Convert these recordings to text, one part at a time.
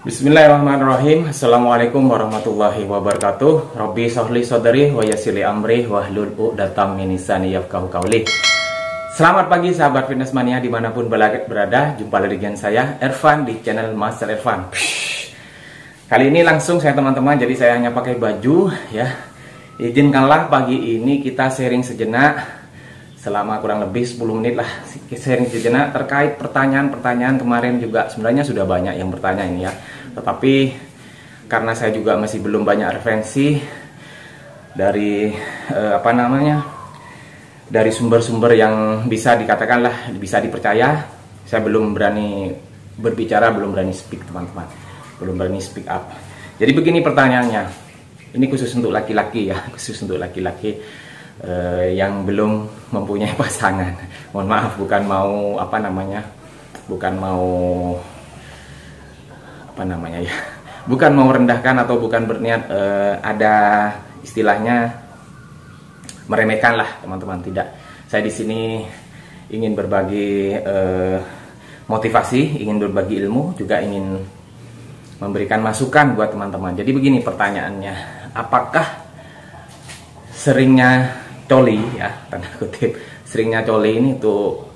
Bismillahirrahmanirrahim. Assalamualaikum warahmatullahi wabarakatuh. Rabbi sholli shodri wa yassirli amri wahlul 'uqdatam min lisani yafqahu qawli. Selamat pagi sahabat fitness mania dimanapun berada. Jumpa lagi dengan saya Ervan di channel Master Ervan. Kali ini langsung saya teman-teman, jadi saya hanya pakai baju ya. Izinkanlah pagi ini kita sharing sejenak selama kurang lebih 10 menit lah, sharing sejenak terkait pertanyaan-pertanyaan. Kemarin juga sebenarnya sudah banyak yang bertanya ini ya, tetapi karena saya juga masih belum banyak referensi dari dari sumber-sumber yang bisa dikatakanlah bisa dipercaya, saya belum berani berbicara, belum berani speak teman-teman, belum berani speak up. Jadi begini pertanyaannya, ini khusus untuk laki-laki ya, khusus untuk laki-laki yang belum mempunyai pasangan. Mohon maaf, bukan mau bukan mau merendahkan atau bukan berniat ada istilahnya meremehkan lah teman-teman, tidak. Saya di sini ingin berbagi motivasi, ingin berbagi ilmu, juga ingin memberikan masukan buat teman-teman. Jadi begini pertanyaannya, apakah seringnya coli ya, tanda kutip seringnya coli ini tuh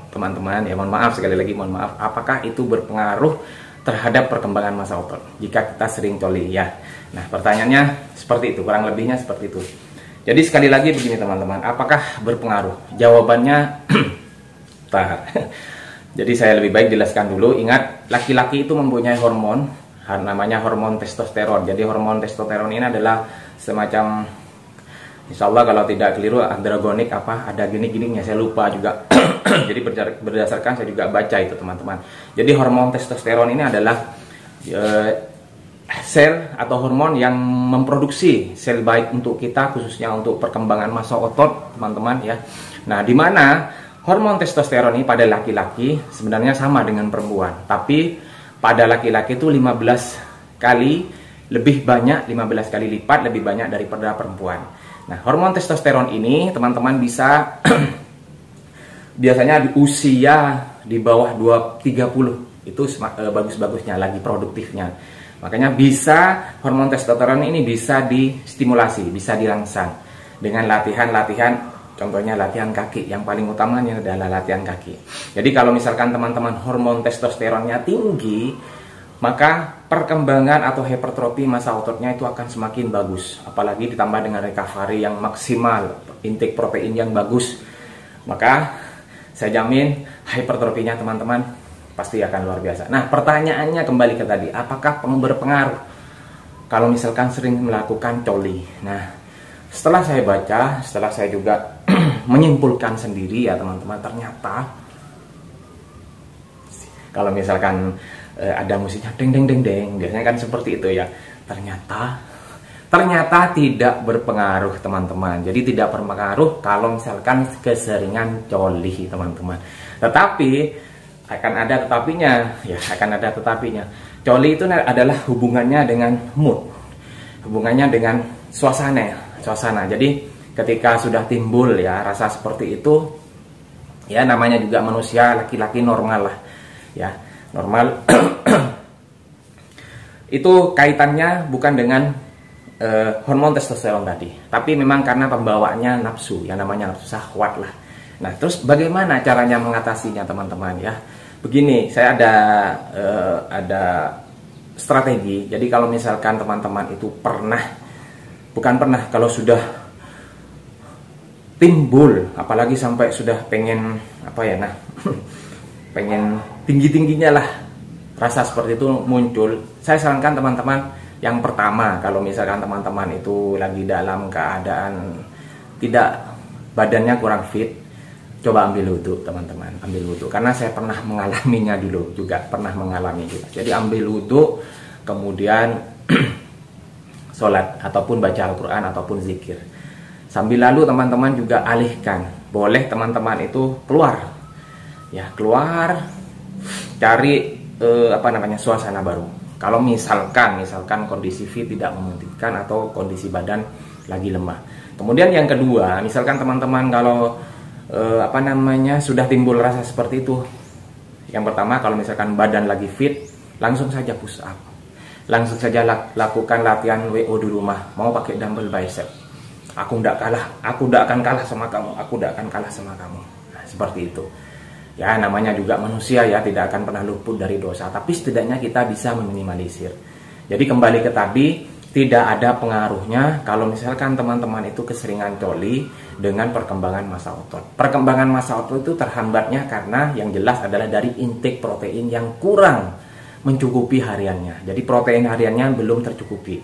teman-teman ya, mohon maaf sekali lagi, mohon maaf, apakah itu berpengaruh terhadap perkembangan masa otot jika kita sering coli ya? Nah pertanyaannya seperti itu, kurang lebihnya seperti itu. Jadi sekali lagi begini teman-teman, apakah berpengaruh? Jawabannya jadi saya lebih baik jelaskan dulu. Ingat, laki-laki itu mempunyai hormon namanya hormon testosteron. Jadi hormon testosteron ini adalah semacam, insya Allah kalau tidak keliru, andragonik ada gini-gininya, saya lupa juga. Jadi berdasarkan saya juga baca itu teman-teman. Jadi hormon testosteron ini adalah sel atau hormon yang memproduksi sel baik untuk kita, khususnya untuk perkembangan massa otot teman-teman ya. Nah di mana hormon testosteron ini pada laki-laki sebenarnya sama dengan perempuan, tapi pada laki-laki itu 15 kali lebih banyak, 15 kali lipat lebih banyak daripada perempuan. Nah, hormon testosteron ini teman-teman bisa biasanya di usia di bawah 30 itu bagus-bagusnya, lagi produktifnya. Makanya bisa hormon testosteron ini bisa distimulasi, bisa dirangsang dengan latihan-latihan, contohnya latihan kaki. Yang paling utamanya adalah latihan kaki. Jadi kalau misalkan teman-teman hormon testosteronnya tinggi, maka perkembangan atau hipertrofi massa ototnya itu akan semakin bagus. Apalagi ditambah dengan recovery yang maksimal, intake protein yang bagus, maka saya jamin hipertrofinya teman-teman pasti akan luar biasa. Nah pertanyaannya kembali ke tadi, apakah berpengaruh kalau misalkan sering melakukan coli? Nah setelah saya baca, setelah saya juga menyimpulkan sendiri ya teman-teman, ternyata kalau misalkan ada musiknya deng deng deng deng, biasanya kan seperti itu ya. Ternyata tidak berpengaruh teman-teman. Jadi tidak berpengaruh kalau misalkan keseringan coli teman-teman. Tetapi akan ada tetapinya ya, akan ada tetapinya. Coli itu adalah hubungannya dengan mood, hubungannya dengan suasana. Jadi ketika sudah timbul ya rasa seperti itu ya, namanya juga manusia laki-laki normal lah ya, normal. Itu kaitannya bukan dengan hormon testosteron tadi, tapi memang karena pembawaannya nafsu, yang namanya nafsu syahwat lah. Nah terus bagaimana caranya mengatasinya teman-teman ya? Begini, saya ada strategi. Jadi kalau misalkan teman-teman itu kalau sudah timbul, apalagi sampai sudah pengen pengen tinggi-tingginya lah rasa seperti itu muncul, saya sarankan teman-teman, yang pertama kalau misalkan teman-teman itu lagi dalam keadaan tidak, badannya kurang fit, coba ambil wudhu teman-teman, ambil wudhu, karena saya pernah mengalaminya dulu juga, Jadi ambil wudhu, kemudian sholat ataupun baca Al-Quran ataupun zikir. Sambil lalu teman-teman juga alihkan, boleh teman-teman itu keluar ya, keluar cari suasana baru. Kalau misalkan kondisi fit tidak memungkinkan atau kondisi badan lagi lemah. Kemudian yang kedua, misalkan teman-teman kalau sudah timbul rasa seperti itu. Yang pertama, kalau misalkan badan lagi fit, langsung saja push up, langsung saja lakukan latihan WO di rumah, mau pakai dumbbell bicep. Aku tidak akan kalah sama kamu, aku tidak akan kalah sama kamu. Nah, seperti itu. Ya, namanya juga manusia ya, tidak akan pernah luput dari dosa, tapi setidaknya kita bisa meminimalisir. Jadi kembali ke tadi, tidak ada pengaruhnya kalau misalkan teman-teman itu keseringan coli dengan perkembangan massa otot. Perkembangan massa otot itu terhambatnya karena yang jelas adalah dari intake protein yang kurang mencukupi hariannya. Jadi protein hariannya belum tercukupi,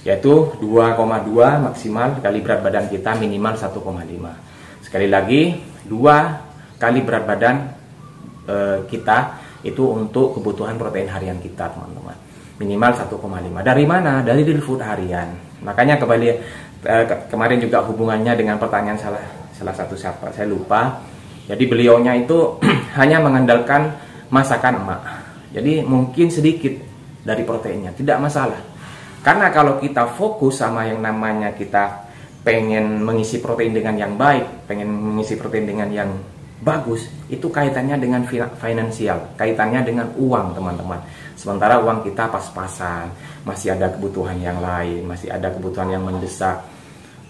yaitu 2,2 maksimal kali berat badan kita, minimal 1,5. Sekali lagi, 2 kali berat badan kita itu untuk kebutuhan protein harian kita, teman-teman, minimal 1,5. Dari mana? Dari real food harian. Makanya kembali kemarin juga hubungannya dengan pertanyaan salah satu siapa, saya lupa. Jadi beliaunya itu hanya mengandalkan masakan emak, jadi mungkin sedikit dari proteinnya, tidak masalah. Karena kalau kita fokus sama yang namanya kita pengen mengisi protein dengan yang baik, pengen mengisi protein dengan yang bagus, itu kaitannya dengan finansial, kaitannya dengan uang, teman-teman. Sementara uang kita pas-pasan, masih ada kebutuhan yang lain, masih ada kebutuhan yang mendesak.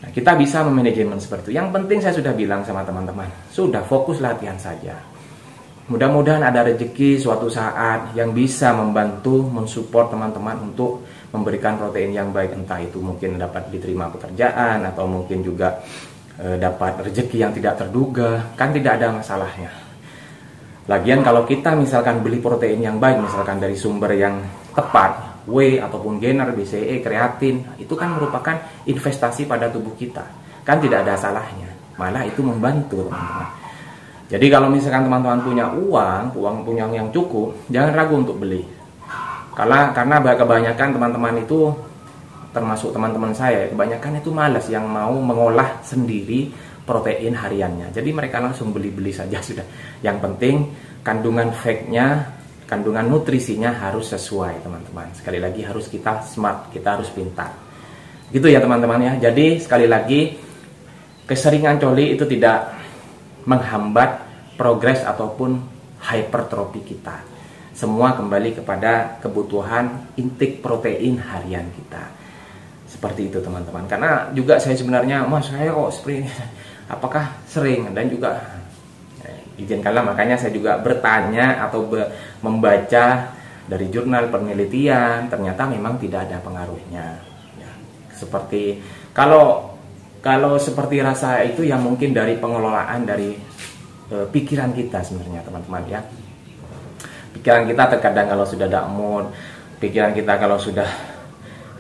Nah, kita bisa memanajemen seperti itu. Yang penting saya sudah bilang sama teman-teman, sudah fokus latihan saja. Mudah-mudahan ada rezeki suatu saat yang bisa membantu, mensupport teman-teman untuk memberikan protein yang baik, entah itu mungkin dapat diterima pekerjaan atau mungkin juga dapat rezeki yang tidak terduga, kan tidak ada masalahnya. Lagian kalau kita misalkan beli protein yang baik, misalkan dari sumber yang tepat, whey ataupun gainer, BCE, kreatin, itu kan merupakan investasi pada tubuh kita, kan tidak ada salahnya, malah itu membantu, teman-teman. Jadi kalau misalkan teman-teman punya uang punya yang cukup, jangan ragu untuk beli. Karena kebanyakan teman-teman itu, termasuk teman-teman saya, kebanyakan itu malas yang mau mengolah sendiri protein hariannya. Jadi mereka langsung beli-beli saja sudah. Yang penting kandungan fake-nya, kandungan nutrisinya harus sesuai, teman-teman. Sekali lagi harus kita smart, kita harus pintar. Gitu ya teman-teman ya. Jadi sekali lagi, keseringan coli itu tidak menghambat progres ataupun hypertrofi kita. Semua kembali kepada kebutuhan intake protein harian kita. Seperti itu, teman-teman. Karena juga saya sebenarnya, mas saya kok seperti ini, apakah sering? Dan juga izinkanlah, makanya saya juga bertanya atau membaca dari jurnal penelitian, ternyata memang tidak ada pengaruhnya ya. Seperti kalau seperti rasa itu yang mungkin dari pengelolaan dari pikiran kita sebenarnya, teman-teman ya. Pikiran kita terkadang kalau sudah ada mood, pikiran kita kalau sudah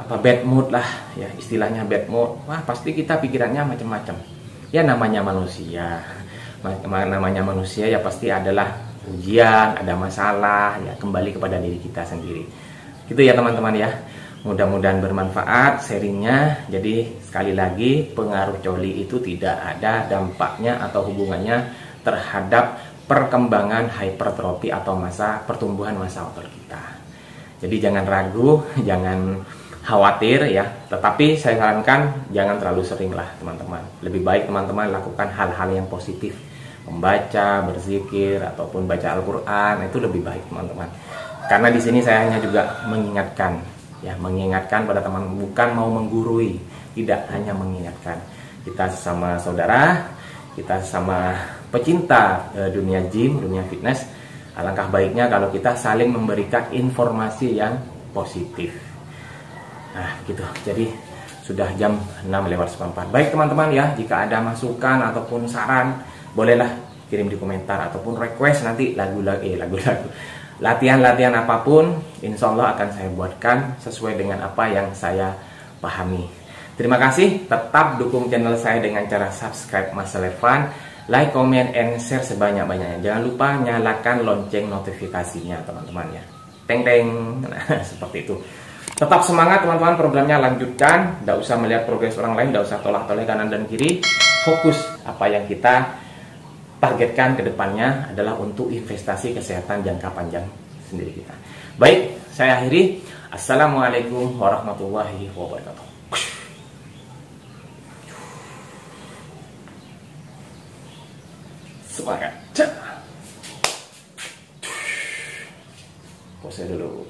bad mood lah ya, istilahnya bad mood, wah pasti kita pikirannya macam-macam ya. Namanya manusia ya, pasti adalah ujian, ada masalah ya, kembali kepada diri kita sendiri. Gitu ya teman-teman ya. Mudah-mudahan bermanfaat sharingnya. Jadi sekali lagi, pengaruh coli itu tidak ada dampaknya atau hubungannya terhadap perkembangan hipertrofi atau pertumbuhan massa otot kita. Jadi jangan ragu, jangan khawatir ya. Tetapi saya sarankan jangan terlalu sering lah, teman-teman. Lebih baik teman-teman lakukan hal-hal yang positif, membaca, berzikir ataupun baca Al-Qur'an, itu lebih baik, teman-teman. Karena di sini saya hanya juga mengingatkan ya, mengingatkan pada teman, bukan mau menggurui, tidak, hanya mengingatkan. Kita sama saudara, kita sama pecinta dunia gym, dunia fitness. Alangkah baiknya kalau kita saling memberikan informasi yang positif. Nah gitu, jadi sudah jam 6:04. Baik teman-teman ya, jika ada masukan ataupun saran, bolehlah kirim di komentar ataupun request nanti lagu-lagu latihan-latihan apapun, insya Allah akan saya buatkan sesuai dengan apa yang saya pahami. Terima kasih, tetap dukung channel saya dengan cara subscribe Mas Levan, like, comment, and share sebanyak-banyaknya. Jangan lupa nyalakan lonceng notifikasinya, teman-teman ya. Teng-teng, nah, seperti itu. Tetap semangat teman-teman, programnya lanjutkan. Tidak usah melihat progres orang lain, tidak usah tolak-tolak kanan dan kiri. Fokus apa yang kita targetkan ke depannya adalah untuk investasi kesehatan jangka panjang sendiri kita. Baik, saya akhiri. Assalamualaikum warahmatullahi wabarakatuh. Semangat. pose dulu.